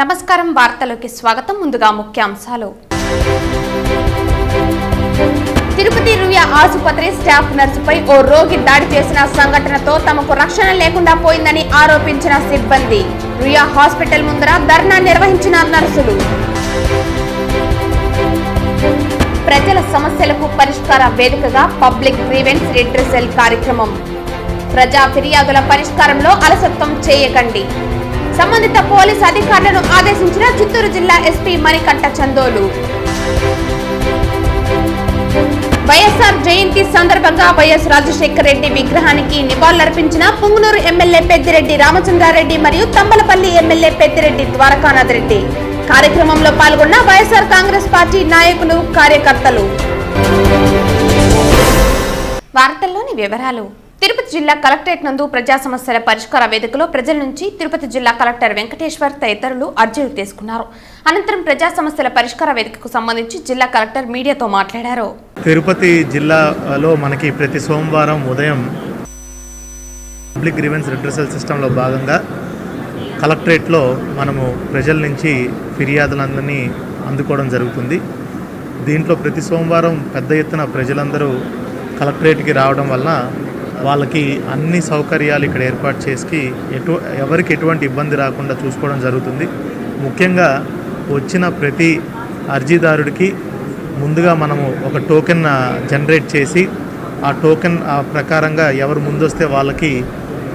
నమస్కారం వార్తలోకి స్వాగతం. ముందుగా ముఖ్యాంశాలు. తిరుపతి రుయా ఆసుపత్రి స్టాఫ్ నర్సుపై ఓ రోగి దాడి చేసిన సంఘటనతో తమకు రక్షణ లేకుండా పోయిందని ఆరోపించిన సిబ్బంది. రుయా హాస్పిటల్ ముందర ధర్నా నిర్వహించిన నర్సులు. ప్రజల సమస్యలకు పరిష్కార వేదికగా పబ్లిక్ గ్రీవెన్స్ రిడ్రెసల్ కార్యక్రమం. ప్రజా ఫిర్యాదుల పరిష్కారంలో అలసత్వం చేయకండి. సంబంధిత పోలీస్ అధికారులను ఆదేశించిన చిత్తూరు జిల్లా ఎస్పీ మణికంఠ చందోలు. వైఎస్ఆర్ జయంతి సందర్భంగా వైఎస్ రాజశేఖర రెడ్డి విగ్రహానికి నివాళులర్పించిన పుంగనూరు ఎమ్మెల్యే పెద్దిరెడ్డి రామచంద్రారెడ్డి మరియు తంబలపల్లి ఎమ్మెల్యే పెద్దిరెడ్డి ద్వారకానాథ్ రెడ్డి. కార్యక్రమంలో పాల్గొన్న వైఎస్ఆర్ కాంగ్రెస్ పార్టీ నాయకులు, కార్యకర్తలు. వార్తల్లోని వివరాలు. తిరుపతి జిల్లా కలెక్టరేట్ నందు ప్రజా సమస్యల పరిష్కార వేదికలో ప్రజల నుంచి తిరుపతి జిల్లా కలెక్టర్ వెంకటేశ్వర్ తదితరులు అర్జీలు తీసుకున్నారు. అనంతరం ప్రజా సమస్యల పరిష్కార వేదికకు సంబంధించి జిల్లా కలెక్టర్ మీడియాతో మాట్లాడారు. తిరుపతి జిల్లాలో మనకి ప్రతి సోమవారం ఉదయం పబ్లిక్ గ్రీవెన్స్ రిడ్రెసల్ సిస్టంలో భాగంగా కలెక్టరేట్లో మనము ప్రజల నుంచి ఫిర్యాదులందరినీ అందుకోవడం జరుగుతుంది. దీంట్లో ప్రతి సోమవారం పెద్ద ఎత్తున ప్రజలందరూ కలెక్టరేట్కి రావడం వలన వాళ్ళకి అన్ని సౌకర్యాలు ఇక్కడ ఏర్పాటు చేసి ఎవరికి ఎటువంటి ఇబ్బంది రాకుండా చూసుకోవడం జరుగుతుంది. ముఖ్యంగా వచ్చిన ప్రతి అర్జీదారుడికి ముందుగా మనము ఒక టోకెన్ జనరేట్ చేసి ఆ టోకెన్ ప్రకారంగా ఎవరు ముందొస్తే వాళ్ళకి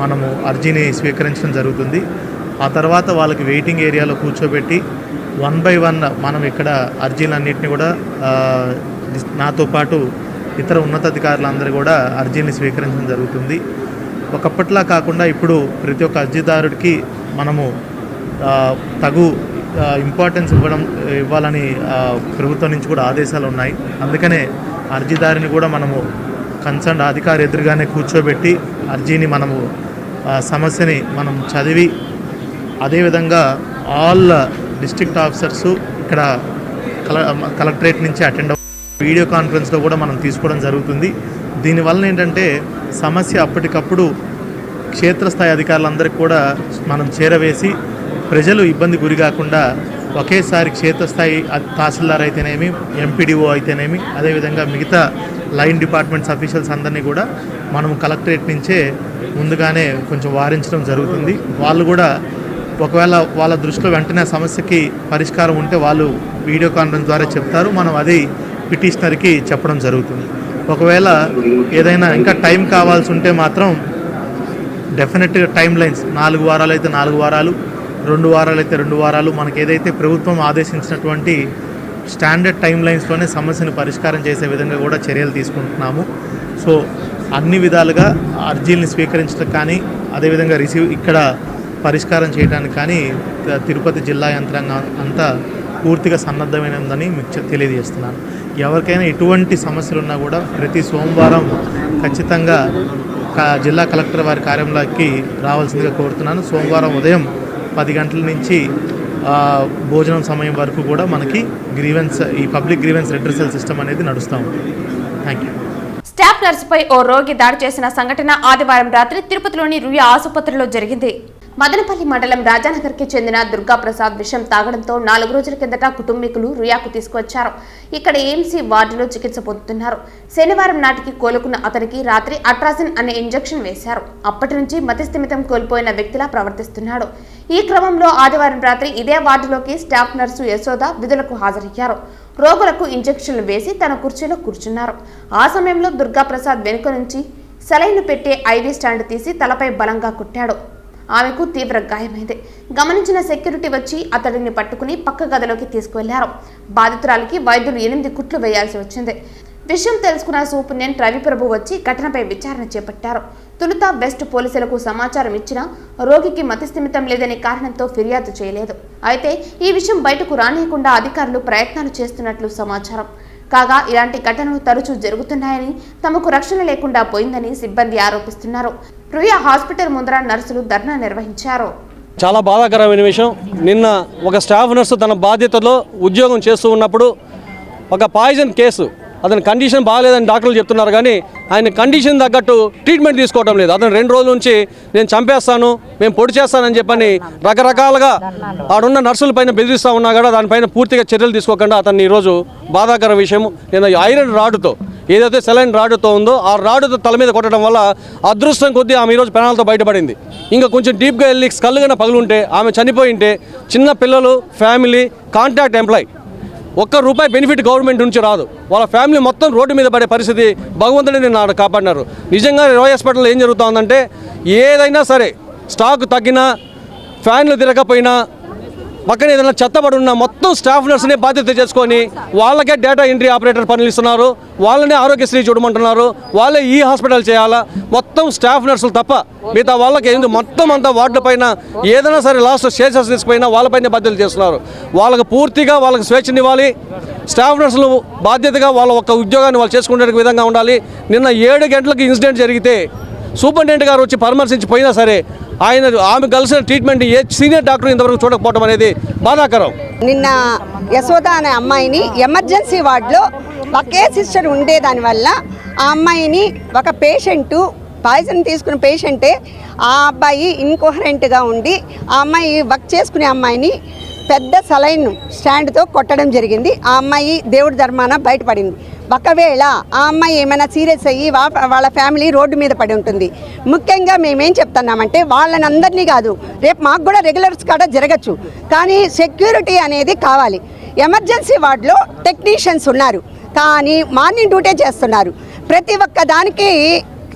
మనము అర్జీని స్వీకరించడం జరుగుతుంది. ఆ తర్వాత వాళ్ళకి వెయిటింగ్ ఏరియాలో కూర్చోబెట్టి 1 by 1 మనం ఇక్కడ అర్జీలన్నింటినీ కూడా నాతో పాటు ఇతర ఉన్నతాధికారులందరూ కూడా అర్జీని స్వీకరించడం జరుగుతుంది. ఒకప్పట్లా కాకుండా ఇప్పుడు ప్రతి ఒక్క అర్జీదారుడికి మనము తగు ఇంపార్టెన్స్ ఇవ్వాలని ప్రభుత్వం నుంచి కూడా ఆదేశాలు ఉన్నాయి. అందుకనే అర్జీదారిని కూడా మనము కన్సర్న్ అధికారి ఎదురుగానే కూర్చోబెట్టి అర్జీని మనము సమస్యని మనం చదివి అదేవిధంగా ఆల్ డిస్ట్రిక్ట్ ఆఫీసర్సు ఇక్కడ కలెక్టరేట్ నుంచి అటెండ్ వీడియో కాన్ఫరెన్స్లో కూడా మనం తీసుకోవడం జరుగుతుంది. దీనివల్ల ఏంటంటే సమస్య అప్పటికప్పుడు క్షేత్రస్థాయి అధికారులందరికీ కూడా మనం చేరవేసి ప్రజలు ఇబ్బంది గురి కాకుండా ఒకేసారి క్షేత్రస్థాయి తహసీల్దార్ అయితేనేమి, ఎంపీడీఓ అయితేనేమి, అదేవిధంగా మిగతా లైన్ డిపార్ట్మెంట్స్ అఫీషియల్స్ అందరినీ కూడా మనం కలెక్టరేట్ నుంచే ముందుగానే కొంచెం వారించడం జరుగుతుంది. వాళ్ళు కూడా ఒకవేళ వాళ్ళ దృష్టిలో వెంటనే సమస్యకి పరిష్కారం ఉంటే వాళ్ళు వీడియో కాన్ఫరెన్స్ ద్వారా చెప్తారు. మనం అది పిటిషనర్కి చెప్పడం జరుగుతుంది. ఒకవేళ ఏదైనా ఇంకా టైం కావాల్సి ఉంటే మాత్రం డెఫినెట్గా టైం లైన్స్ 4 వారాలు అయితే 4 వారాలు, 2 వారాలు అయితే 2 వారాలు, మనకి ఏదైతే ప్రభుత్వం ఆదేశించినటువంటి స్టాండర్డ్ టైం లైన్స్లోనే సమస్యను పరిష్కారం చేసే విధంగా కూడా చర్యలు తీసుకుంటున్నాము. సో అన్ని విధాలుగా అర్జీల్ని స్వీకరించడం కానీ అదేవిధంగా ఇక్కడ పరిష్కారం చేయడానికి కానీ తిరుపతి జిల్లా యంత్రాంగం అంతా పూర్తిగా సన్నద్ధమైనదని మీకు తెలియజేస్తున్నాను. ఎవరికైనా ఎటువంటి సమస్యలు ఉన్నా కూడా ప్రతి సోమవారం ఖచ్చితంగా జిల్లా కలెక్టర్ వారి కార్యాలయానికి రావాల్సిందిగా కోరుతున్నాను. సోమవారం ఉదయం 10 గంటల నుంచి భోజనం సమయం వరకు కూడా మనకి ఈ పబ్లిక్ గ్రీవెన్స్ రిడ్రెసల్ సిస్టమ్ అనేది నడుస్తూ ఉంటుంది. Thank you. స్టాఫ్ నర్సుపై ఓ రోగి దాడి చేసిన సంఘటన ఆదివారం రాత్రి తిరుపతిలోని రుయా ఆసుపత్రిలో జరిగింది. మదనపల్లి మండలం రాజానగర్కి చెందిన దుర్గాప్రసాద్ విషం తాగడంతో 4 రోజుల కిందట కుటుంబీకులు రుయాకు తీసుకువచ్చారు. ఇక్కడ ఏఎంసీ వార్డులో చికిత్స పొందుతున్నారు. శనివారం నాటికి కోలుకున్న అతనికి రాత్రి అట్రాసిన్ అనే ఇంజెక్షన్ వేశారు. అప్పటి నుంచి మతిస్థిమితం కోల్పోయిన వ్యక్తిలా ప్రవర్తిస్తున్నాడు. ఈ క్రమంలో ఆదివారం రాత్రి ఇదే వార్డులోకి స్టాఫ్ నర్సు యశోద విధులకు హాజరయ్యారు. రోగులకు ఇంజెక్షన్లు వేసి తన కుర్చీలో కూర్చున్నారు. ఆ సమయంలో దుర్గాప్రసాద్ వెనుక నుంచి సెలైన్ పెట్టే ఐవీ స్టాండ్ తీసి తలపై బలంగా కుట్టాడు. ఆమెకు తీవ్ర గాయమైంది. గమనించిన సెక్యూరిటీ వచ్చి అతడిని పట్టుకుని పక్క గదిలోకి తీసుకువెళ్లారు. బాధితురాలికి వైద్యులు 8 కుట్లు వేయాల్సి వచ్చింది. విషయం తెలుసుకున్న సూపరింటెండెంట్ రవిప్రభు వచ్చి ఘటనపై విచారణ చేపట్టారు. తొలుత వెస్ట్ పోలీసులకు సమాచారం ఇచ్చినా రోగికి మతిస్థిమితం లేదనే కారణంతో ఫిర్యాదు చేయలేదు. అయితే ఈ విషయం బయటకు రానియకుండా అధికారులు ప్రయత్నాలు చేస్తున్నట్లు సమాచారం. కాగా ఇలాంటి ఘటనలు తరచూ జరుగుతున్నాయని, తమకు రక్షణ లేకుండా పోయిందని సిబ్బంది ఆరోపిస్తున్నారు. రుయా హాస్పిటల్ ముందర నర్సులు ధర్నా నిర్వహించారు. చాలా బాధాకరమైన విషయం. నిన్న ఒక స్టాఫ్ నర్సు తన బాధ్యతలో ఉద్యోగం చేస్తూ ఉన్నప్పుడు ఒక పాయిజన్ కేసు అతని కండిషన్ బాగాలేదని డాక్టర్లు చెప్తున్నారు, కానీ ఆయన కండిషన్ తగ్గట్టు ట్రీట్మెంట్ తీసుకోవడం లేదు. అతను 2 రోజుల నుంచి నేను చంపేస్తాను, మేము పొడి చేస్తానని చెప్పని రకరకాలుగా ఆడున్న నర్సుల పైన బెదిరిస్తూ ఉన్నా కూడా దానిపైన పూర్తిగా చర్యలు తీసుకోకుండా అతన్ని ఈరోజు బాధాకర విషయం, నేను ఐరన్ రాడ్తో ఏదైతే సెలైన్ రాడ్తో ఉందో ఆ రాడ్తో తల మీద కొట్టడం వల్ల అదృష్టం కొద్దీ ఆమె ఈరోజు ప్రాణాలతో బయటపడింది. ఇంకా కొంచెం డీప్గా వెళ్ళి కళ్ళుగా పగులుంటే ఆమె చనిపోయి ఉంటే చిన్న పిల్లలు, family, contract employ ₹1 benefit government నుంచి రాదు. వాళ్ళ ఫ్యామిలీ మొత్తం రోడ్డు మీద పడే పరిస్థితి భగవంతుడిని నిన్న కాపాడినారు. నిజంగా రోయ్ హాస్పిటల్లో ఏం జరుగుతుందంటే ఏదైనా సరే స్టాక్ తగ్గినా, ఫ్యాన్లు తిరగకపోయినా, పక్కన ఏదైనా చెత్తబడి ఉన్న మొత్తం స్టాఫ్ నర్స్ని బాధ్యత చేసుకొని వాళ్ళకే డేటా ఎంట్రీ ఆపరేటర్ పనులు ఇస్తున్నారు, వాళ్ళనే ఆరోగ్యశ్రీ చూడమంటున్నారు, వాళ్ళే ఈ హాస్పిటల్ చేయాలా, మొత్తం స్టాఫ్ నర్సులు తప్ప మిగతా వాళ్ళకి ఏంది మొత్తం అంతా వార్డుల పైన ఏదైనా సరే లాస్ట్ స్టేషన్స్ తీసుకుపోయినా వాళ్ళపైన బాధ్యతలు చేస్తున్నారు. వాళ్ళకి పూర్తిగా వాళ్ళకి స్వేచ్ఛనివ్వాలి. స్టాఫ్ నర్సులు బాధ్యతగా వాళ్ళ ఒక్క ఉద్యోగాన్ని వాళ్ళు చేసుకునే విధంగా ఉండాలి. నిన్న 7 గంటలకు ఇన్సిడెంట్ జరిగితే సూపరింటెండెంట్ గారు వచ్చి పరామర్శించి పోయినా సరే ఆమె కలిసిన ట్రీట్మెంట్ ఏ సీనియర్ డాక్టర్ ఇంతవరకు చూడకపోవడం అనేది బాధాకరం. నిన్న యశోద అనే అమ్మాయిని ఎమర్జెన్సీ వార్డులో ఒకే సిస్టర్ ఉండేదానివల్ల ఆ అమ్మాయిని ఒక పేషెంటు పాయిజన్ తీసుకున్న పేషెంటే ఆ అబ్బాయి ఇన్కోహరెంట్గా ఉండి ఆ అమ్మాయి వర్క్ చేసుకునే అమ్మాయిని పెద్ద సలైన్ స్టాండ్తో కొట్టడం జరిగింది. ఆ అమ్మాయి దేవుడి ధర్మాన బయటపడింది. ఒకవేళ ఆ అమ్మాయి ఏమైనా సీరియస్ అయ్యి వాళ్ళ ఫ్యామిలీ రోడ్డు మీద పడి ఉంటుంది. ముఖ్యంగా మేమేం చెప్తున్నామంటే వాళ్ళని అందరినీ కాదు, రేపు మాకు కూడా రెగ్యులర్స్ కాడ జరగచ్చు, కానీ సెక్యూరిటీ అనేది కావాలి. ఎమర్జెన్సీ వార్డులో టెక్నీషియన్స్ ఉన్నారు, కానీ మార్నింగ్ డ్యూటీ చేస్తున్నారు. ప్రతి ఒక్క దానికి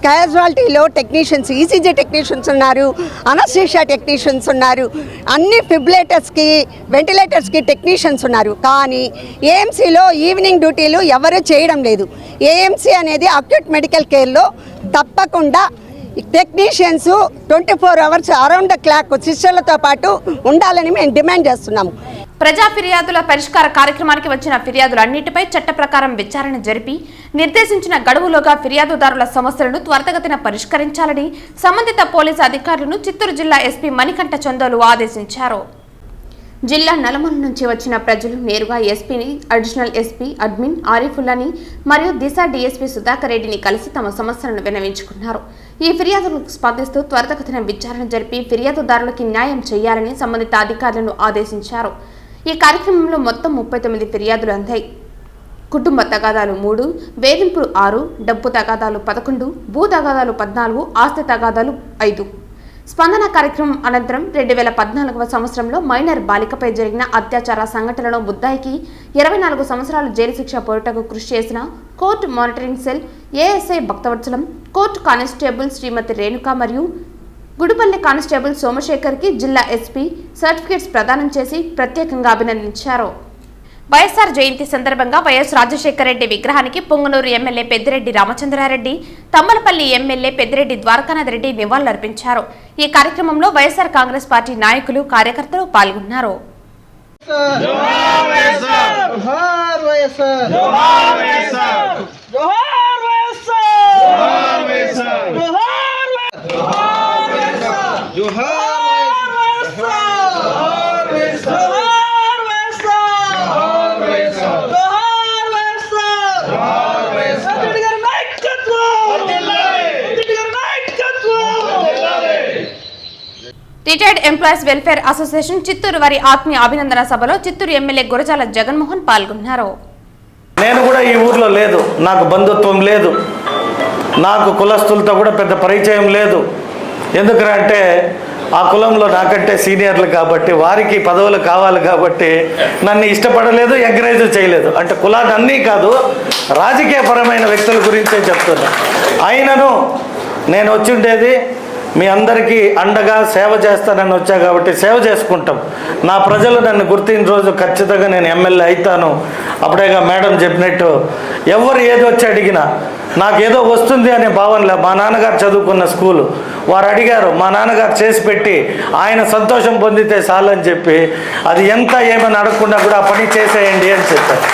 క్యాజువాలిటీలో టెక్నీషియన్స్, ఈసీజీ టెక్నీషియన్స్ ఉన్నారు, అనస్థీషియా టెక్నీషియన్స్ ఉన్నారు, అన్ని ఫిబ్రిలేటర్స్కి, వెంటిలేటర్స్కి టెక్నీషియన్స్ ఉన్నారు. కానీ ఏఎంసీలో ఈవినింగ్ డ్యూటీలు ఎవరు చేయడం లేదు. ఏఎంసీ అనేది అక్యూట్ మెడికల్ కేర్లో తప్పకుండా technicians 24 hours around the clock సిస్టర్లతో పాటు ఉండాలని మేము డిమాండ్ చేస్తున్నాము. ప్రజా ఫిర్యాదుల పరిష్కార కార్యక్రమానికి వచ్చిన ఫిర్యాదులన్నిటిపై చట్ట ప్రకారం విచారణ జరిపి నిర్దేశించిన గడువులోగా ఫిర్యాదుదారుల సమస్యలను త్వరితగతిన పరిష్కరించాలని సంబంధిత పోలీసు అధికారులను చిత్తూరు జిల్లా ఎస్పీ మణికంఠ చందోలు ఆదేశించారు. జిల్లా నలుమూల నుంచి వచ్చిన ప్రజలు నేరుగా ఎస్పీని, అడిషనల్ ఎస్పీ అడ్మిన్ ఆరిఫుల్లాని మరియు దిశ డీఎస్పీ సుధాకర్ రెడ్డిని కలిసి తమ సమస్యలను విన్నవించుకున్నారు. ఈ ఫిర్యాదులకు స్పందిస్తూ త్వరితగతిన విచారణ జరిపి ఫిర్యాదుదారులకి న్యాయం చేయాలని సంబంధిత అధికారులను ఆదేశించారు. ఈ కార్యక్రమంలో మొత్తం 39 ఫిర్యాదులు అందాయి. కుటుంబ తగాదాలు 3, వేధింపులు 6, డబ్బు తగాదాలు 11, భూ తగాదాలు 14, ఆస్తి తగాదాలు 5. స్పందన కార్యక్రమం అనంతరం 2014వ సంవత్సరంలో మైనర్ బాలికపై జరిగిన అత్యాచార సంఘటనలో ముద్దాయికి 24 సంవత్సరాలు జైలు శిక్ష పోరుటకు కృషి చేసిన court monitoring cell ASI Bhaktavatsalam, court constable Srimati Renuka మరియు గుడిపల్లి కానిస్టేబుల్ సోమశేఖర్కి జిల్లా ఎస్పీ సర్టిఫికేట్స్ ప్రదానం చేసి ప్రత్యేకంగా అభినందించారు. వైఎస్ఆర్ జయంతి సందర్భంగా వైఎస్ రాజశేఖర రెడ్డి విగ్రహానికి పొంగనూరు ఎమ్మెల్యే పెద్దిరెడ్డి రామచంద్రారెడ్డి, తమ్మలపల్లి ఎమ్మెల్యే పెద్దిరెడ్డి ద్వారకానాథ్ రెడ్డి నివాళులర్పించారు. ఈ కార్యక్రమంలో వైఎస్ఆర్ కాంగ్రెస్ పార్టీ నాయకులు, కార్యకర్తలు పాల్గొన్నారు. Retired employees welfare association Chittoor వారి ఆత్మీయ అభినందన సభలో చిత్తూరు ఎమ్మెల్యే గురజాల జగన్మోహన్ పాల్గొన్నారు. నేను కూడా ఈ ఊర్లో లేదు, నాకు బంధుత్వం లేదు, నాకు కులస్తులతో కూడా పెద్ద పరిచయం లేదు. ఎందుకంటే ఆ కులంలో నాకంటే సీనియర్లు కాబట్టి వారికి పదవులు కావాలి కాబట్టి నన్ను ఇష్టపడలేదు, ఎంకరేజ్ చేయలేదు. అంటే కులాన్ని అన్నీ కాదు, రాజకీయపరమైన వ్యక్తుల గురించే చెప్తున్నా. అయినను నేను వచ్చి ఉండేది మీ అందరికీ అండగా సేవ చేస్తానని వచ్చా కాబట్టి సేవ చేసుకుంటాం. నా ప్రజలు నన్ను గుర్తిన రోజు ఖచ్చితంగా నేను ఎమ్మెల్యే అవుతాను. అప్పుడేగా మేడం చెప్పినట్టు ఎవరు ఏదో వచ్చి అడిగినా నాకేదో వస్తుంది అనే భావనలే. మా నాన్నగారు చదువుకున్న స్కూలు వారు అడిగారు, మా నాన్నగారు చేసి పెట్టి ఆయన సంతోషం పొందితే చాలని చెప్పి అది ఎంత ఏమని అడగకుండా కూడా ఆ పని చేసేయండి అని చెప్పారు.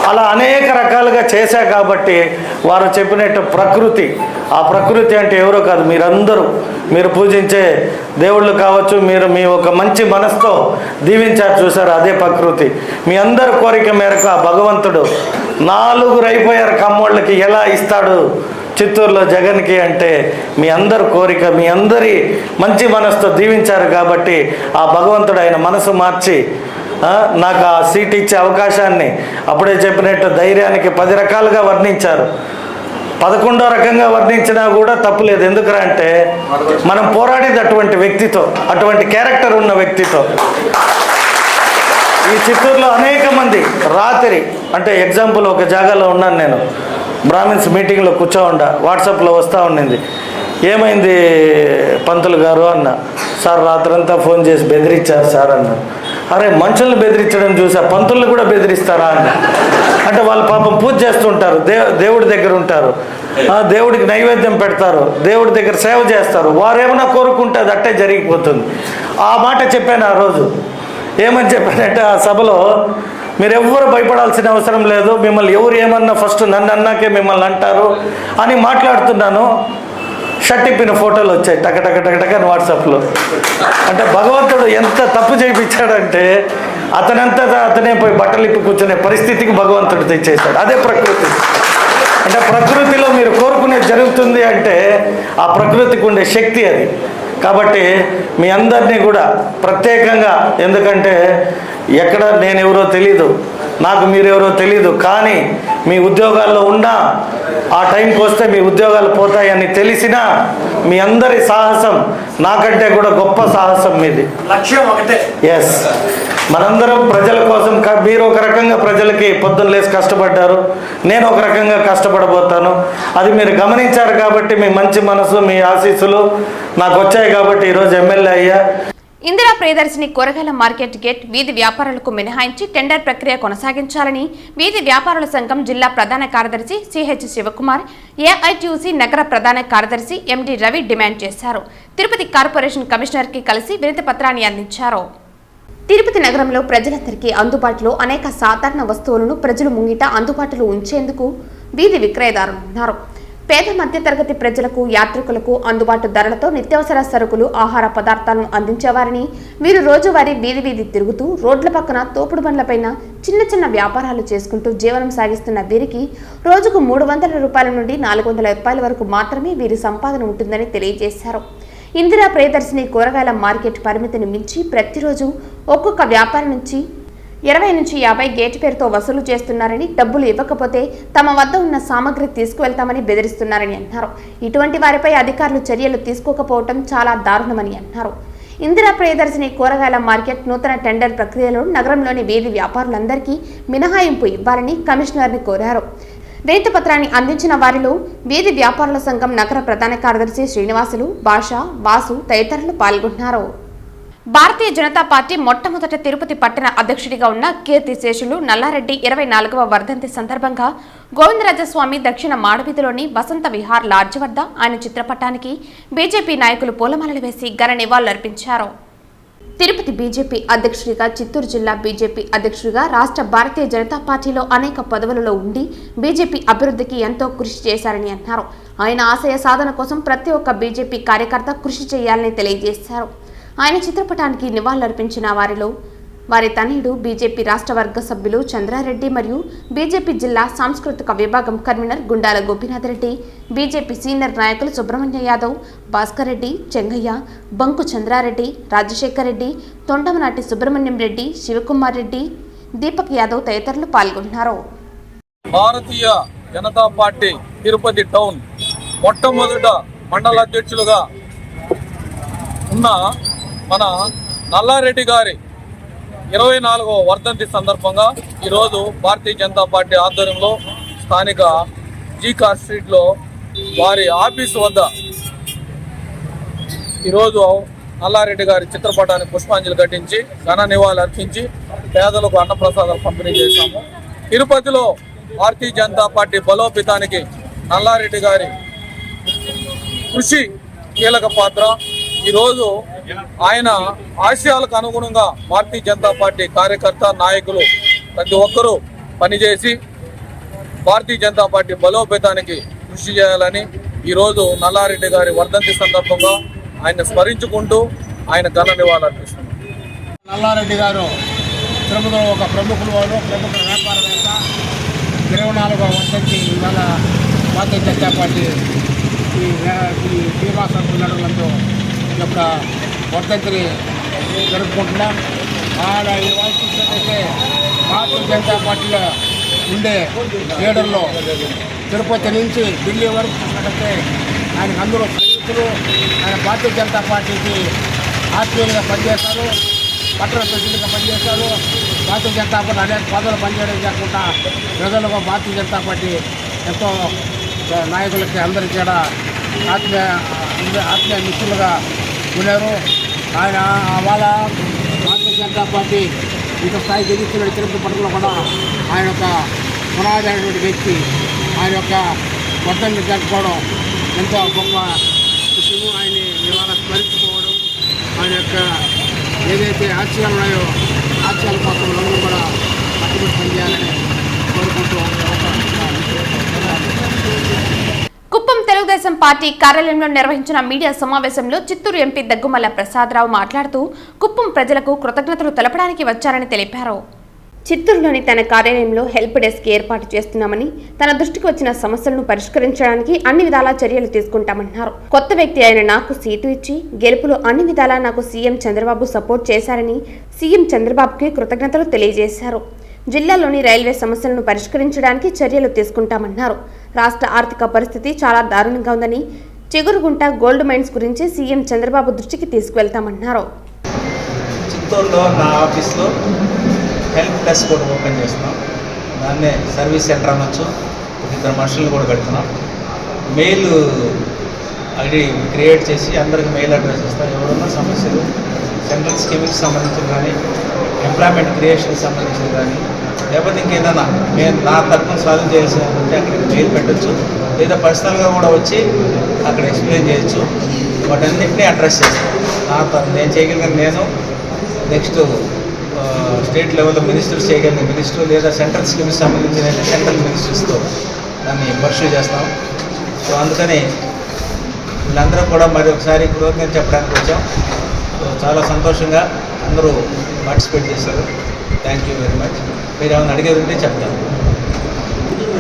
అలా అనేక రకాలుగా చేశా కాబట్టి వారు చెప్పినట్టు ప్రకృతి, ఆ ప్రకృతి అంటే ఎవరో కాదు మీరందరూ, మీరు పూజించే దేవుళ్ళు కావచ్చు, మీరు మీ ఒక మంచి మనసుతో దీవించారు చూసారు, అదే ప్రకృతి. మీ అందరి కోరిక మేరకు ఆ భగవంతుడు 4 అయిపోయారు కమ్మోళ్ళకి ఎలా ఇస్తాడు చిత్తూరులో జగన్కి అంటే మీ అందరి కోరిక, మీ అందరి మంచి మనసుతో దీవించారు కాబట్టి ఆ భగవంతుడు ఆయన మనసు మార్చి నాకు ఆ సీట్ ఇచ్చే అవకాశాన్ని అప్పుడే చెప్పినట్టు ధైర్యానికి 10 రకాలుగా వర్ణించారు. 11వ రకంగా వర్ణించినా కూడా తప్పులేదు. ఎందుకంటే మనం పోరాడేది అటువంటి వ్యక్తితో, అటువంటి క్యారెక్టర్ ఉన్న వ్యక్తితో. ఈ చిత్తూరులో అనేక మంది రాత్రి అంటే ఎగ్జాంపుల్ ఒక జాగాలో ఉన్నాను నేను, బ్రాహ్మిన్స్ మీటింగ్లో కూర్చోండా, వాట్సాప్లో వస్తూ ఉండింది, ఏమైంది పంతులు గారు అన్న. సార్ రాత్రంతా ఫోన్ చేసి బెదిరించారు సార్ అన్న. అరే మనుషులను బెదిరించడం చూసా, పంతులను కూడా బెదిరిస్తారా అన్న. అంటే వాళ్ళు పాపం పూజ చేస్తుంటారు, దేవుడి దగ్గర ఉంటారు, దేవుడికి నైవేద్యం పెడతారు, దేవుడి దగ్గర సేవ చేస్తారు, వారు ఏమైనా కోరుకుంటే అది అట్టే జరిగిపోతుంది. ఆ మాట చెప్పాను ఆ రోజు. ఏమని చెప్పానంటే ఆ సభలో, మీరెవ్వరు భయపడాల్సిన అవసరం లేదు, మిమ్మల్ని ఎవరు ఏమన్నా ఫస్ట్ నన్ను అన్నాకే మిమ్మల్ని అంటారు అని మాట్లాడుతున్నాను. షట్టిప్పిన ఫోటోలు వచ్చాయి టక అని వాట్సాప్లో. అంటే భగవంతుడు ఎంత తప్పు చేయించాడంటే అతనే పోయి బట్టలు ఇప్పి కూర్చునే పరిస్థితికి భగవంతుడు తెచ్చేశాడు. అదే ప్రకృతి అంటే. ప్రకృతిలో మీరు కోరుకునేది జరుగుతుంది అంటే ఆ ప్రకృతికి ఉండే శక్తి అది. కాబట్టి మీ అందరినీ కూడా ప్రత్యేకంగా, ఎందుకంటే ఎక్కడ నేనెవరో తెలీదు, నాకు మీరెవరో తెలీదు, కానీ మీ ఉద్యోగాల్లో ఉన్నా ఆ టైంకి వస్తే మీ ఉద్యోగాలు పోతాయని తెలిసినా మీ అందరి సాహసం నాకంటే కూడా గొప్ప సాహసం మీది. లక్ష్యం ఒకటే. ఎస్, మనందరం ప్రజల కోసం, మీరు ఒక రకంగా ప్రజలకి పొద్దున్న లేసి కష్టపడ్డారు, నేను ఒక రకంగా కష్టపడబోతాను. అది మీరు గమనించారు కాబట్టి మీ మంచి మనసు, మీ ఆశీస్సులు నాకు వచ్చాయి కాబట్టి ఈరోజు ఎమ్మెల్యే అయ్యా. ఇందిరా ప్రియదర్శిని కూరగాయల మార్కెట్ గేట్ వీధి వ్యాపారులకు మినహాయించి టెండర్ ప్రక్రియ కొనసాగించాలని వీధి వ్యాపారుల సంఘం జిల్లా ప్రధాన కార్యదర్శి సిహెచ్ శివకుమార్, ఏఐటీయూసీ నగర ప్రధాన కార్యదర్శి ఎండి రవి డిమాండ్ చేశారు. తిరుపతి కార్పొరేషన్ కమిషనర్కి కలిసి వినతి పత్రాన్ని అందించారు. తిరుపతి నగరంలో ప్రజలందరికీ అందుబాటులో అనేక సాధారణ వస్తువులను ప్రజలు ముంగిట అందుబాటులో ఉంచేందుకు వీధి విక్రయదారులు ఉన్నారు. పేద మధ్యతరగతి ప్రజలకు, యాత్రికులకు అందుబాటు ధరలతో నిత్యావసర సరుకులు, ఆహార పదార్థాలను అందించేవారని, వీరు రోజువారీ వీధి తిరుగుతూ రోడ్ల పక్కన తోపుడు బండ్లపైన చిన్న వ్యాపారాలు చేసుకుంటూ జీవనం సాగిస్తున్న వీరికి రోజుకు 300 రూపాయల నుండి 400 రూపాయల వరకు మాత్రమే వీరి సంపాదన ఉంటుందని తెలియజేశారు. ఇందిరా ప్రియదర్శిని కూరగాయల మార్కెట్ పరిమితిని మించి ప్రతిరోజు ఒక్కొక్క వ్యాపారి నుంచి 20 నుంచి 50 గేటు పేరుతో వసూలు చేస్తున్నారని, డబ్బులు ఇవ్వకపోతే తమ వద్ద ఉన్న సామగ్రి తీసుకువెళ్తామని బెదిరిస్తున్నారని అన్నారు. ఇటువంటి వారిపై అధికారులు చర్యలు తీసుకోకపోవడం చాలా దారుణమని అన్నారు. ఇందిరా ప్రియదర్శిని కూరగాయల మార్కెట్ నూతన టెండర్ ప్రక్రియలో నగరంలోని వీధి వ్యాపారులందరికీ మినహాయింపు ఇవ్వాలని కమిషనర్ని కోరారు. వినతి పత్రాన్ని అందించిన వారిలో వీధి వ్యాపారుల సంఘం నగర ప్రధాన కార్యదర్శి శ్రీనివాసులు, భాష, వాసు తదితరులు పాల్గొన్నారు. భారతీయ జనతా పార్టీ మొట్టమొదట తిరుపతి పట్టణ అధ్యక్షుడిగా ఉన్న కీర్తిశేషులు నల్లారెడ్డి 24వ వర్ధంతి సందర్భంగా గోవిందరాజస్వామి దక్షిణ మాడవీధిలోని వసంత విహార్ లాడ్జి వద్ద ఆయన చిత్రపటానికి బీజేపీ నాయకులు పూలమాలలు వేసి ఘన నివాళులర్పించారు. తిరుపతి బీజేపీ అధ్యక్షుడిగా, చిత్తూరు జిల్లా బీజేపీ అధ్యక్షుడిగా, రాష్ట్ర భారతీయ జనతా పార్టీలో అనేక పదవులలో ఉండి బీజేపీ అభివృద్ధికి ఎంతో కృషి చేశారని అన్నారు. ఆయన ఆశయ సాధన కోసం ప్రతి ఒక్క బీజేపీ కార్యకర్త కృషి చేయాలని తెలియజేశారు. ఆయన చిత్రపటానికి నివాళులర్పించిన వారిలో వారి తనయుడు బీజేపీ రాష్ట్ర వర్గ సభ్యులు చంద్రారెడ్డి మరియు బీజేపీ జిల్లా సాంస్కృతిక విభాగం convener Gundala Gopinath Reddy, BJP senior నాయకులు సుబ్రహ్మణ్య యాదవ్, భాస్కర్ రెడ్డి, చెంగయ్య, బంకు చంద్రారెడ్డి, రాజశేఖర్ రెడ్డి, తొండమనాటి సుబ్రహ్మణ్యం రెడ్డి, శివకుమార్ రెడ్డి, దీపక్ యాదవ్ తదితరులు పాల్గొన్నారు. భారతీయ జనతా పార్టీ తిరుపతి టౌన్ మొట్టమొదట మండల అధ్యక్షులుగా ఉన్న మన నల్లారెడ్డి గారి 24వ వర్ధంతి సందర్భంగా ఈరోజు భారతీయ జనతా పార్టీ ఆధ్వర్యంలో స్థానిక జీకార్ స్ట్రీట్లో వారి ఆఫీసు వద్ద ఈరోజు నల్లారెడ్డి గారి చిత్రపటాన్ని పుష్పాంజలి ఘటించి ఘన నివాళులు అర్పించి పేదలకు అన్నప్రసాదాలు పంపిణీ చేశాము. తిరుపతిలో భారతీయ జనతా పార్టీ బలోపేతానికి నల్లారెడ్డి గారి కృషి కీలక పాత్ర. ఈరోజు ఆయన ఆశయాలకు అనుగుణంగా భారతీయ జనతా పార్టీ కార్యకర్త, నాయకులు ప్రతి ఒక్కరూ పనిచేసి భారతీయ జనతా పార్టీ బలోపేతానికి కృషి చేయాలని ఈరోజు నల్లారెడ్డి గారి వర్ధంతి సందర్భంగా ఆయన స్మరించుకుంటూ ఆయన ఘన నివాళులర్పిస్తున్నారు. నల్లారెడ్డి గారు తిరుపతిలో ఒక ప్రముఖ వ్యాపారవేత్త. 24వ వర్ధంతి ఇవాళ భారతీయ జనతా పార్టీ ఈ భీమా సంఘం నడులందు ఈ యొక్క వర్ధంతిని జరుపుకుంటున్నాం. ఇవాళ చూసినట్టయితే భారతీయ జనతా పార్టీలో ఉండే లీడర్లో తిరుపతి నుంచి ఢిల్లీ వరకు చూసినట్టయితే ఆయనకు అందరూ సైనికులు. ఆయన భారతీయ జనతా పార్టీకి ఆత్మీయులుగా పనిచేశారు, పట్టణ ప్రజలుగా పనిచేశారు. భారతీయ జనతా పార్టీ అనేక పదవులు పనిచేయడం కాకుండా ప్రజలకు భారతీయ జనతా పార్టీ ఎంతో నాయకులకి అందరికీ కూడా ఆత్మీయ మిత్రులుగా ఉన్నారు. ఆయన వాళ్ళ భారతీయ జనతా పార్టీ ఇంత స్థాయికి ఎదుగుతున్న తిరుపతి పట్టణంలో కూడా ఆయన యొక్క పునాది అయినటువంటి వ్యక్తి. ఆయన యొక్క వర్ధంతి జరుపుకోవడం ఎంతో గొప్ప విషయము. ఆయన్ని ఇవాళ స్మరించుకోవడం, ఆయన యొక్క ఏదైతే ఆశయాలు ఉన్నాయో ఆశయాల కోసం అందరూ కూడా కట్టుబడి పనిచేయాలని కోరుకుంటూ కుప్పం తెలుగుదేశం పార్టీ కార్యాలయంలో నిర్వహించిన మీడియా సమావేశంలో చిత్తూరు ఎంపీ దగ్గుమల్ల ప్రసాదరావు మాట్లాడుతూ కుప్పం ప్రజలకు కృతజ్ఞతలు తెలపడానికి వచ్చారని తెలిపారు. చిత్తూరులోని తన కార్యాలయంలో హెల్ప్ డెస్క్ ఏర్పాటు చేస్తున్నామని, తన దృష్టికి వచ్చిన సమస్యలను పరిష్కరించడానికి అన్ని విధాలా చర్యలు తీసుకుంటామన్నారు. కొత్త వ్యక్తి అయిన నాకు సీటు ఇచ్చి గెలుపులో అన్ని విధాలా నాకు సీఎం చంద్రబాబు సపోర్ట్ చేశారని సీఎం చంద్రబాబుకి కృతజ్ఞతలు తెలియజేశారు. జిల్లాలోని రైల్వే సమస్యలను పరిష్కరించడానికి చర్యలు తీసుకుంటామన్నారు. రాష్ట్ర ఆర్థిక పరిస్థితి చాలా దారుణంగా ఉందని, చెగురుగుంట గోల్డ్ మైన్స్ గురించి సీఎం చంద్రబాబు దృష్టికి తీసుకువెళ్తామన్నారు. చిత్తూరులో నా ఆఫీస్లో హెల్ప్ డెస్క్ కూడా ఓపెన్ చేస్తున్నాం. దాన్నే సర్వీస్ సెంటర్ అనొచ్చు. 2 మనుషులను కూడా పెడుతున్నాం. మెయిల్ ఐడి క్రియేట్ చేసి అందరికి మెయిల్ అడ్రస్ ఇస్తాం. ఎవరున్నా సమస్యలు సెంట్రల్ స్కీమ్కి సంబంధించి కానీ, ఎంప్లాయ్మెంట్ క్రియేషన్కి సంబంధించి కానీ, లేకపోతే ఇంకేదైనా నేను నా తరఫున సాల్వ్ చేయాల్సిందంటే అక్కడికి మెయిల్ పెట్టచ్చు. లేదా పర్సనల్గా కూడా వచ్చి అక్కడ ఎక్స్ప్లెయిన్ చేయొచ్చు. వాటన్నింటినీ అడ్రస్ చేస్తాను. నేను చేయగలిగిన నేను నెక్స్ట్ స్టేట్ లెవెల్లో మినిస్టర్స్ చేయగలిగిన మినిస్టర్, లేదా సెంట్రల్ స్కీమ్కి సంబంధించిన సెంట్రల్ మినిస్టర్స్తో దాన్ని పర్సూ చేస్తాం. సో అందుకని వీళ్ళందరూ కూడా మరి ఒకసారి కృతజ్ఞత చెప్పడానికి వచ్చాం. సో చాలా సంతోషంగా అందరూ పార్టిసిపేట్ చేశారు. Thank you very much. మీరు ఏమైనా అడిగేది ఉంటే చెప్తాను.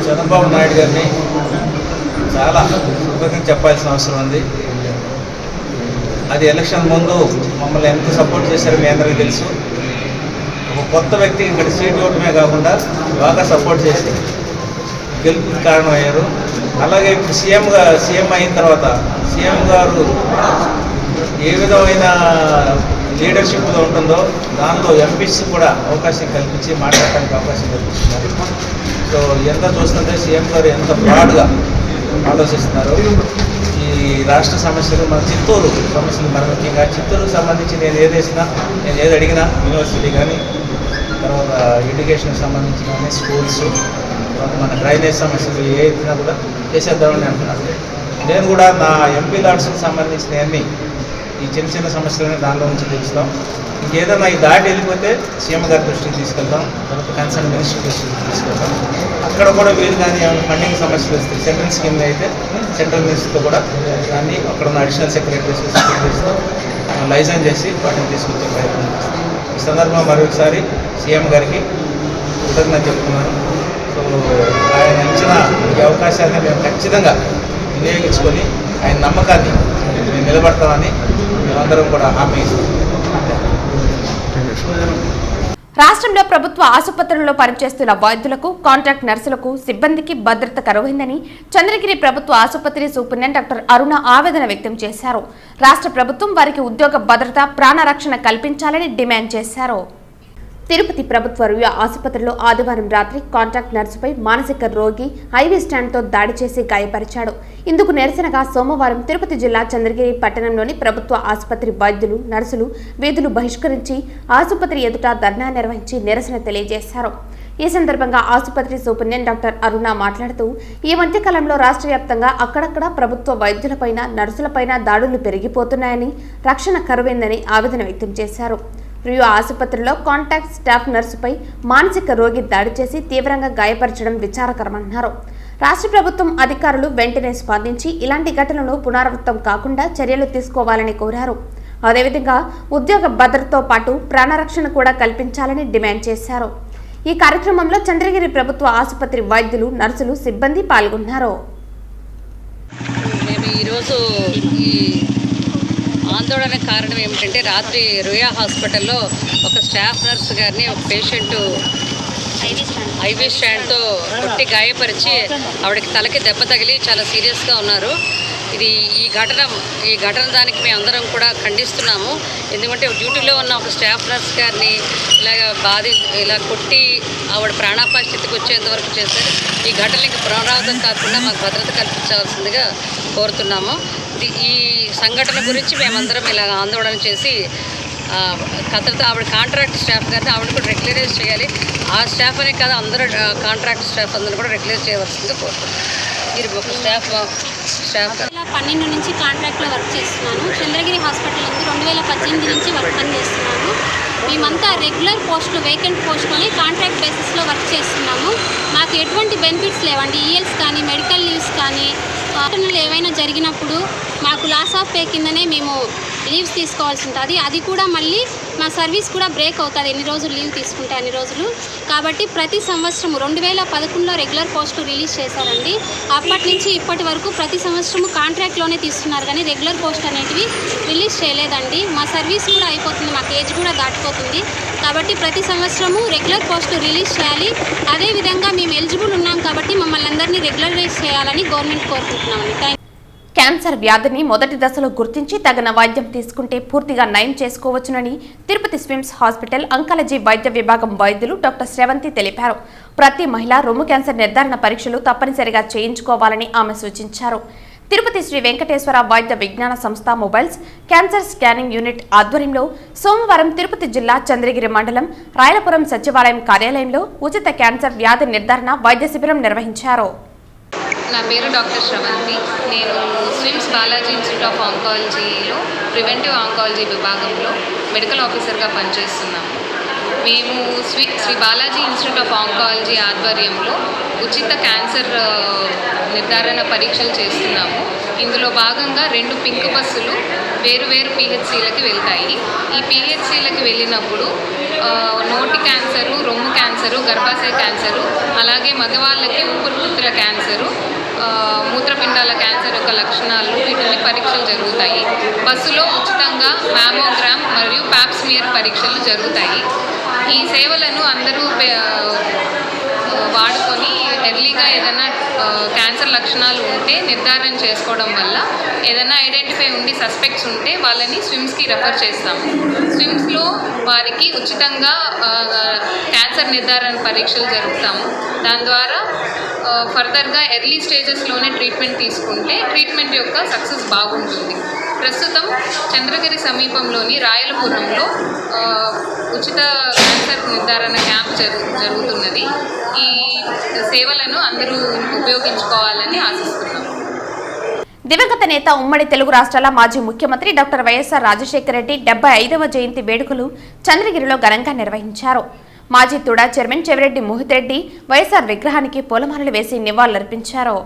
చంద్రబాబు నాయుడు గారిని చాలా కృతజ్ఞత చెప్పాల్సిన అవసరం ఉంది. అది ఎలక్షన్ ముందు మమ్మల్ని ఎంత సపోర్ట్ చేశారో మీ అందరికీ తెలుసు. ఒక కొత్త వ్యక్తికి ఇక్కడ సీట్ ఇవ్వడమే కాకుండా బాగా సపోర్ట్ చేసి గెలుపుకి కారణమయ్యారు. అలాగే ఇప్పుడు సీఎం అయిన తర్వాత సీఎం గారు ఏ విధమైన లీడర్షిప్లో ఉంటుందో దాంట్లో ఎంపీస్ కూడా అవకాశం కల్పించి మాట్లాడటానికి అవకాశం కల్పిస్తున్నారు. సో ఎంత చూస్తుంటే సీఎం గారు ఎంత బ్రాడ్గా ఆలోచిస్తున్నారు. ఈ రాష్ట్ర సమస్యలు, మన చిత్తూరు సమస్యలు, మన ముఖ్యంగా చిత్తూరుకు సంబంధించి నేను ఏది అడిగినా యూనివర్సిటీ కానీ, తర్వాత ఎడ్యుకేషన్కి సంబంధించి కానీ, స్కూల్స్, తర్వాత మన డ్రైనేజ్ సమస్యలు ఏ ఇచ్చినా కూడా చేసేద్దామని అంటున్నాను. నేను కూడా నా ఎంపీ లాడ్స్కి సంబంధించినవన్నీ ఈ చిన్న సమస్యలని దానిలో నుంచి తెలుస్తాం. ఇంకేదైనా ఈ దాటి వెళ్ళిపోతే సీఎం గారి దృష్టికి తీసుకెళ్తాం, తర్వాత కన్సర్న్ మినిస్టర్ దృష్టికి తీసుకెళ్తాం. అక్కడ కూడా వీరు కానీ ఏమైనా ఫండింగ్ సమస్యలు వస్తే సెంట్రల్ స్కీమ్ అయితే సెంట్రల్ మినిస్టర్తో కూడా దాన్ని అక్కడ ఉన్న అడిషనల్ సెక్రటరీస్ సెక్రటరీస్తో లైజన్ చేసి వాటిని తీసుకొచ్చే ప్రయత్నం చేస్తాం. ఈ సందర్భంగా మరొకసారి సీఎం గారికి కృతజ్ఞత చెప్తున్నాను. సో ఆయన ఇచ్చిన ఈ అవకాశాన్ని మేము ఖచ్చితంగా వినియోగించుకొని ఆయన నమ్మకాన్ని మేము నిలబడతామని మేమందరం కూడా హామీ ఇస్తాం. రాష్ట్రంలో ప్రభుత్వ ఆసుపత్రుల్లో పనిచేస్తున్న వైద్యులకు, కాంట్రాక్ట్ నర్సులకు, సిబ్బందికి భద్రత కరువైందని చంద్రగిరి ప్రభుత్వ ఆసుపత్రి సూపరింటెండెంట్ డాక్టర్ అరుణ ఆవేదన వ్యక్తం చేశారు. రాష్ట్ర ప్రభుత్వం వారికి ఉద్యోగ భద్రత, ప్రాణరక్షణ కల్పించాలని డిమాండ్ చేశారు. తిరుపతి ప్రభుత్వ రుయా ఆసుపత్రిలో ఆదివారం రాత్రి కాంట్రాక్ట్ నర్సుపై మానసిక రోగి ఐవీ స్టాండ్తో దాడి చేసి గాయపరిచాడు. ఇందుకు నిరసనగా సోమవారం తిరుపతి జిల్లా చంద్రగిరి పట్టణంలోని ప్రభుత్వ ఆసుపత్రి వైద్యులు, నర్సులు వీధులు బహిష్కరించి ఆసుపత్రి ఎదుట ధర్నా నిర్వహించి నిరసన తెలియజేశారు. ఈ సందర్భంగా ఆసుపత్రి సూపరింటెండెంట్ డాక్టర్ అరుణ మాట్లాడుతూ, ఈ మధ్యకాలంలో రాష్ట్ర వ్యాప్తంగా అక్కడక్కడ ప్రభుత్వ వైద్యులపైన, నర్సులపైన దాడులు పెరిగిపోతున్నాయని, రక్షణ కరువైందని ఆవేదన వ్యక్తం చేశారు. రియో ఆసుపత్రిలో కాంటాక్ట్ స్టాఫ్ నర్సుపై మానసిక రోగి దాడి చేసి తీవ్రంగా గాయపరచడం విచారకరమన్నారు. రాష్ట్ర ప్రభుత్వం అధికారులు వెంటనే స్పందించి ఇలాంటి ఘటనలు పునరావృతం కాకుండా చర్యలు తీసుకోవాలని కోరారు. అదేవిధంగా ఉద్యోగ భద్రతతో పాటు ప్రాణరక్షణ కూడా కల్పించాలని డిమాండ్ చేశారు. ఈ కార్యక్రమంలో చంద్రగిరి ప్రభుత్వ ఆసుపత్రి వైద్యులు, నర్సులు, సిబ్బంది పాల్గొన్నారు. మేము ఈరోజు ఈ ఆందోళన కారణం ఏమిటంటే రాత్రి రుయా హాస్పిటల్లో ఒక స్టాఫ్ నర్స్ గారిని ఒక పేషెంట్ ఐవీ స్టాండ్తో కొట్టి గాయపరిచి ఆవిడకి తలకి దెబ్బ తగిలి చాలా సీరియస్గా ఉన్నారు. ఈ ఘటన దానికి మేము అందరం కూడా ఖండిస్తున్నాము. ఎందుకంటే డ్యూటీలో ఉన్న ఒక స్టాఫ్ నర్స్ గారిని ఇలా కొట్టి ఆవిడ ప్రాణాపాయ స్థితికి వచ్చేంత వరకు చేశారు. ఈ ఘటనకి పునరావృతం కాకుండా మాకు భద్రత కల్పించాల్సిందిగా కోరుతున్నాము. ఈ సంఘటన గురించి మేమందరం ఇలా ఆందోళన చేసి ఆవిడ కాంట్రాక్ట్ స్టాఫ్ గారిని ఆవిడ కూడా రెగ్యులరైజ్ చేయాలి. ఆ స్టాఫ్ అనే కాదు, అందరూ కాంట్రాక్ట్ స్టాఫ్ అందరూ కూడా రెగ్యులైజ్ చేయవలసిందిగా కోరుతున్నాం. మీరు ఒక స్టాఫ్ 12 నుంచి కాంట్రాక్ట్లో వర్క్ చేస్తున్నాను. చంద్రగిరి హాస్పిటల్ ఉంది. 2018 నుంచి వర్క్ చేస్తున్నాను. మేమంతా రెగ్యులర్ పోస్టులు, వేకెంట్ పోస్టులని కాంట్రాక్ట్ బేసిస్లో వర్క్ చేస్తున్నాము. మాకు ఎటువంటి బెనిఫిట్స్ లేవండి. ఈఎల్స్ కానీ, మెడికల్ లీవ్స్ కానీ, ఘటనలు ఏవైనా జరిగినప్పుడు మాకు లాస్ ఆఫ్ పే కిందనే మేము లీవ్స్ తీసుకోవాల్సి ఉంటుంది. అది కూడా మళ్ళీ మా సర్వీస్ కూడా బ్రేక్ అవుతుంది ఎన్ని రోజులు లీవ్ తీసుకుంటే అన్ని రోజులు. కాబట్టి ప్రతి సంవత్సరము 2011లో రెగ్యులర్ పోస్టు రిలీజ్ చేశారండి. అప్పటి నుంచి ఇప్పటి వరకు ప్రతి సంవత్సరము కాంట్రాక్ట్లోనే తీస్తున్నారు కానీ రెగ్యులర్ పోస్ట్ అనేటివి రిలీజ్ చేయలేదండి. మా సర్వీస్ కూడా అయిపోతుంది, మాకు ఏజ్ కూడా దాటిపోతుంది. కాబట్టి ప్రతి సంవత్సరము రెగ్యులర్ పోస్టు రిలీజ్ చేయాలి. అదేవిధంగా మేము ఎలిజిబుల్ ఉన్నాం కాబట్టి మమ్మల్ని అందరినీ రెగ్యులరైజ్ చేయాలని గవర్నమెంట్ కోరుకుంటున్నామండి. క్యాన్సర్ వ్యాధిని మొదటి దశలో గుర్తించి తగిన వైద్యం తీసుకుంటే పూర్తిగా నయం చేసుకోవచ్చునని తిరుపతి స్విమ్స్ హాస్పిటల్ అంకాలజీ వైద్య విభాగం వైద్యులు డాక్టర్ శ్రవంతి తెలిపారు. ప్రతి మహిళ రొమ్ము క్యాన్సర్ నిర్ధారణ పరీక్షలు తప్పనిసరిగా చేయించుకోవాలని ఆమె సూచించారు. తిరుపతి శ్రీ వెంకటేశ్వర వైద్య విజ్ఞాన సంస్థ మొబైల్స్ క్యాన్సర్ స్కానింగ్ యూనిట్ ఆధ్వర్యంలో సోమవారం తిరుపతి జిల్లా చంద్రగిరి మండలం రాయలపురం సచివాలయం కార్యాలయంలో ఉచిత క్యాన్సర్ వ్యాధి నిర్ధారణ వైద్య శిబిరం నిర్వహించారు. నా పేరు డాక్టర్ శ్రవంతి. నేను స్విమ్స్ బాలాజీ ఇన్స్టిట్యూట్ ఆఫ్ ఆంకాలజీలో ప్రివెంటివ్ ఆంకాలజీ విభాగంలో మెడికల్ ఆఫీసర్గా పనిచేస్తున్నాము. మేము Sri Balaji institute of oncology ఆధ్వర్యంలో ఉచిత క్యాన్సర్ నిర్ధారణ పరీక్షలు చేస్తున్నాము. ఇందులో భాగంగా 2 పింక్ బస్సులు వేరు పిహెచ్సిలకి వెళ్తాయి. ఈ పిహెచ్సిలకి వెళ్ళినప్పుడు నోటి క్యాన్సరు, రొమ్ము క్యాన్సరు, గర్భాశయ క్యాన్సరు, అలాగే మగవాళ్ళకి ఊపిరితిత్తుల క్యాన్సరు, మూత్రపిండాల క్యాన్సర్ యొక్క లక్షణాలు, వీటిని పరీక్షలు జరుగుతాయి. బస్సులో ఉచితంగా మ్యామోగ్రామ్ మరియు ప్యాప్స్మియర్ పరీక్షలు జరుగుతాయి. ఈ సేవలను అందరూ వాడుకొని ఎర్లీగా ఏదైనా క్యాన్సర్ లక్షణాలు ఉంటే నిర్ధారణ చేసుకోవడం వల్ల ఏదైనా ఐడెంటిఫై ఉండి సస్పెక్ట్స్ ఉంటే వాళ్ళని స్విమ్స్కి రెఫర్ చేస్తాము. స్విమ్స్లో వారికి ఉచితంగా క్యాన్సర్ నిర్ధారణ పరీక్షలు జరుపుతాము. దాని ద్వారా ఫర్దర్గా ఎర్లీ స్టేజెస్లోనే ట్రీట్మెంట్ తీసుకుంటే ట్రీట్మెంట్ యొక్క సక్సెస్ బాగుంటుంది. ప్రస్తుతం చంద్రగిరి సమీపంలోని రాయలపురంలో ఉచిత క్యాన్సర్ నిర్ధారణ క్యాంప్ జరుగుతున్నది. ఈ సేవలను అందరూ ఉపయోగించుకోవాలని ఆశిస్తున్నాం. దివంగత నేత ఉమ్మడి తెలుగు రాష్ట్రాల మాజీ ముఖ్యమంత్రి డాక్టర్ వైఎస్ఆర్ రాజశేఖర రెడ్డి 75వ జయంతి వేడుకలు చంద్రగిరిలో ఘనంగా నిర్వహించారు. మాజీ తుడా చైర్మన్ చెవిరెడ్డి మోహిత్ రెడ్డి వైఎస్ఆర్ విగ్రహానికి పూలమాలలు వేసి నివాళులర్పించారు.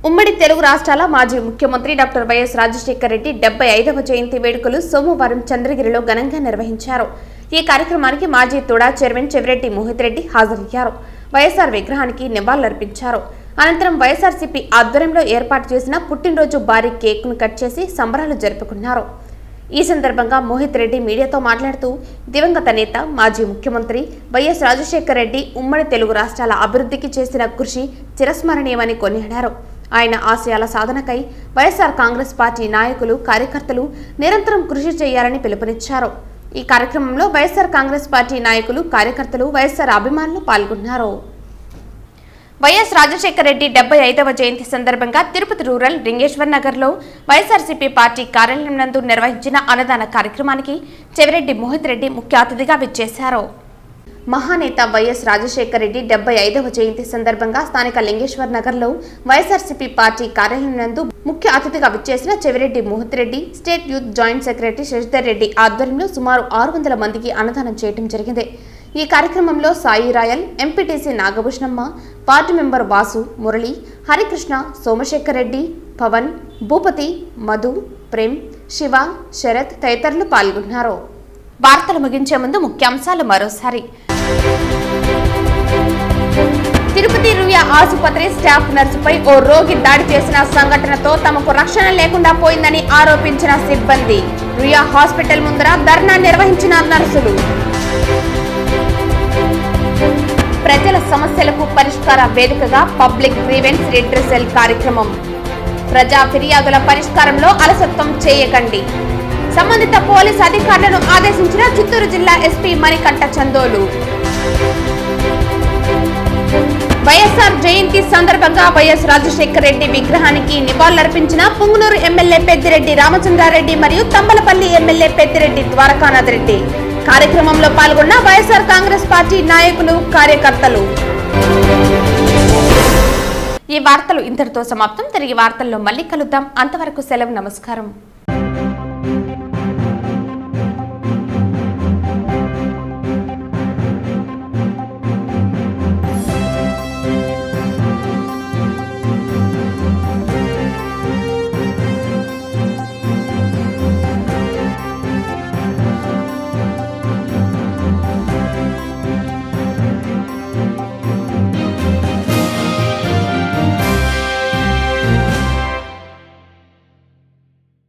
ఉమ్మడి తెలుగు రాష్ట్రాల మాజీ ముఖ్యమంత్రి డాక్టర్ వైఎస్ రాజశేఖర రెడ్డి 75వ జయంతి వేడుకలు సోమవారం చంద్రగిరిలో ఘనంగా నిర్వహించారు. ఈ కార్యక్రమానికి మాజీ తుడా చైర్మన్ చెవిరెడ్డి మోహిత్ రెడ్డి హాజరయ్యారు. వైఎస్ఆర్ విగ్రహానికి నివాళులర్పించారు. అనంతరం వైఎస్ఆర్సీపీ ఆధ్వర్యంలో ఏర్పాటు చేసిన పుట్టినరోజు భారీ కేక్ను కట్ చేసి సంబరాలు జరుపుకున్నారు. ఈ సందర్భంగా మోహిత్ రెడ్డి మీడియాతో మాట్లాడుతూ దివంగత నేత మాజీ ముఖ్యమంత్రి వైఎస్ రాజశేఖర రెడ్డి ఉమ్మడి తెలుగు రాష్ట్రాల అభివృద్ధికి చేసిన కృషి చిరస్మరణీయమని కొనియాడారు. ఆయన ఆశయాల సాధనకై వైఎస్ఆర్ కాంగ్రెస్ పార్టీ నాయకులు, కార్యకర్తలు నిరంతరం కృషి చేయాలని పిలుపునిచ్చారు. ఈ కార్యక్రమంలో వైఎస్ఆర్ కాంగ్రెస్ పార్టీ నాయకులు, కార్యకర్తలు, వైఎస్ఆర్ అభిమానులు పాల్గొన్నారు. వైఎస్ రాజశేఖర రెడ్డి 75వ జయంతి సందర్భంగా తిరుపతి రూరల్ లింగేశ్వర్ నగర్లో వైఎస్ఆర్సీపీ పార్టీ కార్యాలయం నందు నిర్వహించిన అన్నదాన కార్యక్రమానికి చెవిరెడ్డి మోహిత్ రెడ్డి ముఖ్య అతిథిగా విచ్చేశారు. మహానేత వైఎస్ రాజశేఖర రెడ్డి 75వ జయంతి సందర్భంగా స్థానిక లింగేశ్వర్ నగర్లో వైఎస్ఆర్సీపీ పార్టీ కార్యాలయం నందు ముఖ్య అతిథిగా విచ్చేసిన Chevireddy Mohith Reddy, state youth joint secretary Sasidhar Reddy ఆధ్వర్యంలో సుమారు 600 మందికి అన్నదానం చేయడం జరిగింది. ఈ కార్యక్రమంలో Sai Rayal, MPTC Nagabhushanamma, ward member Vasu, Murali, Harikrishna, Somasekhar Reddy, Pavan, Bhupathi, Madhu, Prem, Siva, Sarath తదితరులు పాల్గొన్నారు. వార్తలు ముగించే ముందు ముఖ్యాంశాలు మరోసారి. తిరుపతి రుయా ఆసుపత్రి స్టాఫ్ నర్సుపై ఓ రోగి దాడి చేసిన సంఘటనతో తమకు రక్షణ లేకుండా పోయిందని ఆరోపించిన సిబ్బంది. రుయా హాస్పిటల్ ముందర ధర్నా నిర్వహించిన నర్సులు. ప్రజల సమస్యలకు పరిష్కార వేదికగా పబ్లిక్ గ్రీవెన్స్ రిడ్రెసల్ కార్యక్రమం. ప్రజా ఫిర్యాదుల పరిష్కారంలో అలసత్వం చేయకండి. సంబంధిత పోలీసు అధికారులను ఆదేశించిన చిత్తూరు జిల్లా ఎస్పీ మణికంఠ చందోలు. వైఎస్ఆర్ జయంతి సందర్భంగా వైఎస్ రాజశేఖర రెడ్డి విగ్రహానికి నివాళులర్పించిన పుంగనూరు ఎమ్మెల్యే పెద్దిరెడ్డి రామచంద్రారెడ్డి మరియు తంబలపల్లి ఎమ్మెల్యే పెద్దిరెడ్డి ద్వారకానాథ్ రెడ్డి. కార్యక్రమంలో పాల్గొన్న వైఎస్ఆర్ కాంగ్రెస్ పార్టీ నాయకులు, కార్యకర్తలు. ఈ వార్తలు ఇంతటితో సమాప్తం. తిరిగి వార్తల్లో మళ్ళీ కలుద్దాం. అంతవరకు సెలవు. నమస్కారం.